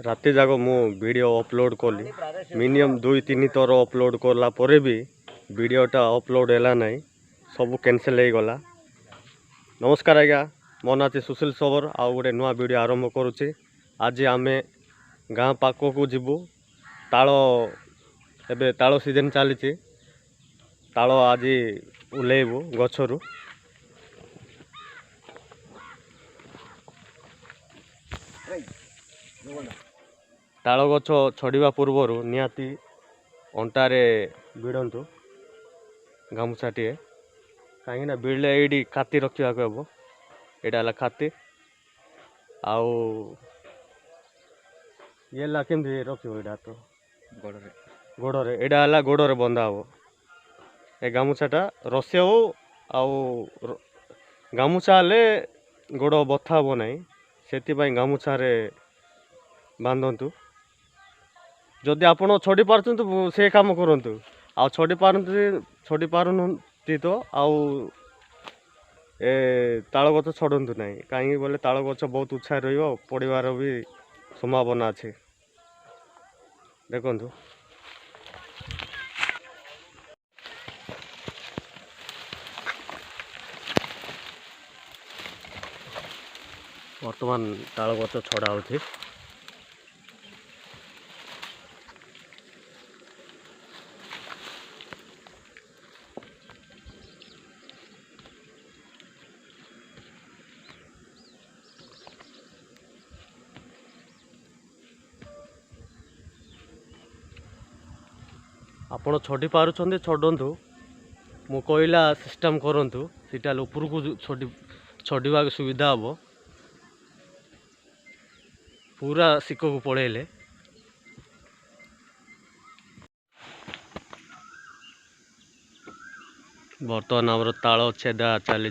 राति जाक मु वीडियो अपलोड कली मिनिमम 2-3 थर अपलोड कला परे भी वीडियोटा अपलोड है ना सब कैंसिल हो गला। नमस्कार आज्ञा, मो ना सुशील सबर आउ गोटे नुआ वीडियो आरंभ करुचे। आज आम गाँ पाक को जीवु ताल एबे ताल सीजन चली ताल आज उलेबू गछरु। ताल गछ छड़िया पूर्वर निहाती अंटारे भिड़ंतु गामुछाटे कहीं भिड़ले ये खाती रखा हम यहाँ खाती आउ ये केमती रख तो गोड़े यहाँ गोड़े बंधा हम ए गामुछाटा रसी हो आउ गामुछा हेले गोड़ बथा हम ना से गामुछारे बांधतु। जदि आप छड़ी पार्थ से कम करूँ आ छड़ी पारती तो आउ ए ताल गछ छड़ू ना कहीं बोले ताल गछ बहुत उच्छा पड़ार भी संभावना अच्छे। देखु बर्तमान ताल गछ छड़ा हो आपण छड़ी पारुछंदे छड़ंतु मु कहला सिस्टम करंतु सीटा ऊपर को छड़ीवा सुविधा हम पूरा सिक को पड़ेले बर्तमान आमर ताल छेदा चली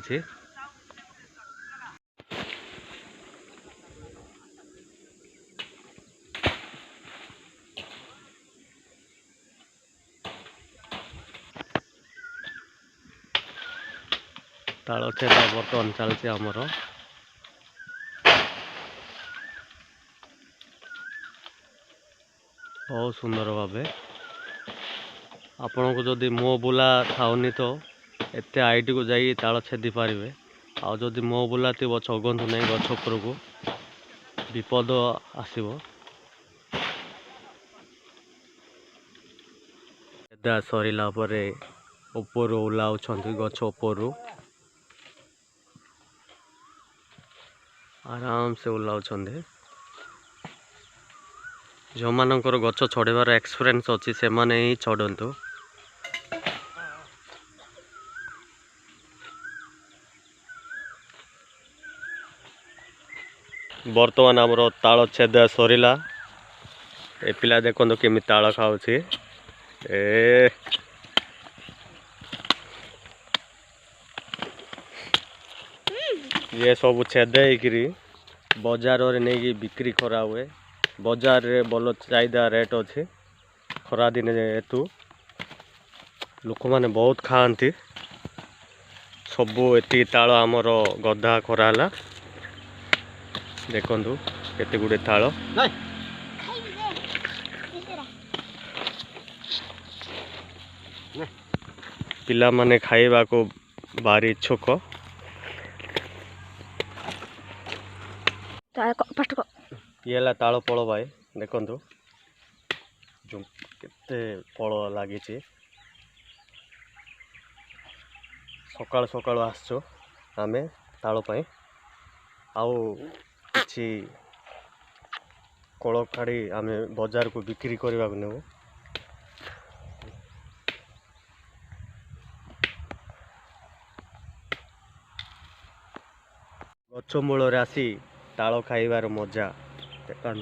ताल छेदा बर्तमान चलती आमर बहुत सुंदर भावे आपण को जदि मो बुला थाउनी तो एते आईटी को जाई ताल छेदी पारे आ जदि मो बुला थी छगंतु नहीं गछ उपर को विपद आसब। छेदा सरला उपर ओह्लाउंट गछ उपर आराम से ओह्लाउंट जो मानकर गछ छड़ेबार एक्सपीरियंस अच्छी से माने ही छड़ंतु। बर्तमान आमर ताल छेदा सरला ए पिला देखो केमी ताल खाऊँ ए ये सब छेदे बजार रे नहीं बिक्री करा हुए बजार रे बल चाहिदा रेट अच्छे खरा दिन हेतु लोक मैंने बहुत खाती सबू एति ताल आमर गधा कराला देखु केते गुड़े ताल पिला माने खाइबा को भारी इच्छुक ये ताल फल भाई देखु जो केते फल लगी सकाल सकाल आसो आम ताल आउ कि कल काढ़ी आम बजार को बिक्री करने को नेबू। गछ मूल आसी ताल खाइबार मजा देखा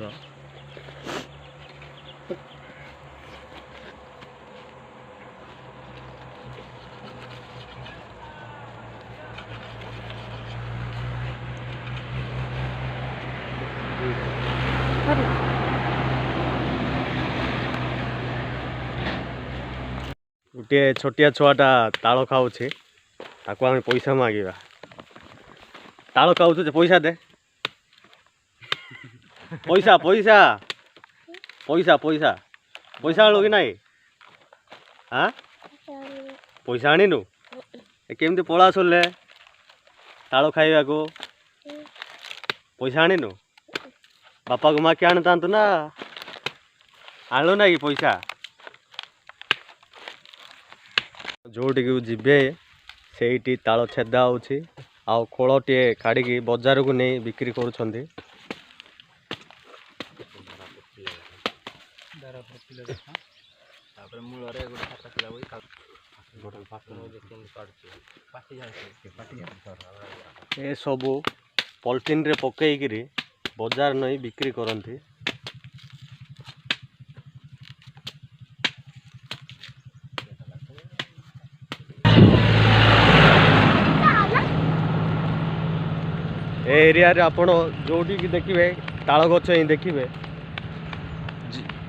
गोटे छोटिया छुआटा ताल खाऊँ ताको आम पैसा मांगा ताल खाऊ पैसा दे पैसा पैसा पैसा पैसा पैसा आलु कि नाई हाँ पैसा आनिनु केमती पला सुनले ताल खाइबा को पैसा आनिनु बापा को माँ के आनी था ना आणु ना कि पैसा जोटी जीवे से ताल छेदा होची आउ खोलटे काढ़ी बजार को नहीं बिक्री करुछंती ए सबू पॉलिथीन रे पकईकरी बजार नहीं बिक्री करती एरिया रे आपण जोटी की देखिए ताल गछ ही देखिए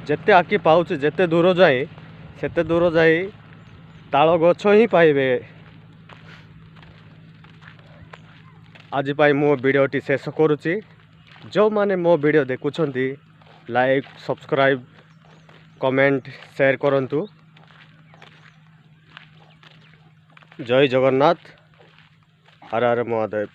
जेते आखि पाउछ जेते दूर जाए सेते दूर जाए ताल गछ ही पाइबे। आज पाई मो वीडियोटी शेष करुच्ची जो माने मो वीडियो देखुछंती लाइक सब्सक्राइब कमेंट शेयर करंतु। जय जगन्नाथ हर हर महादेव।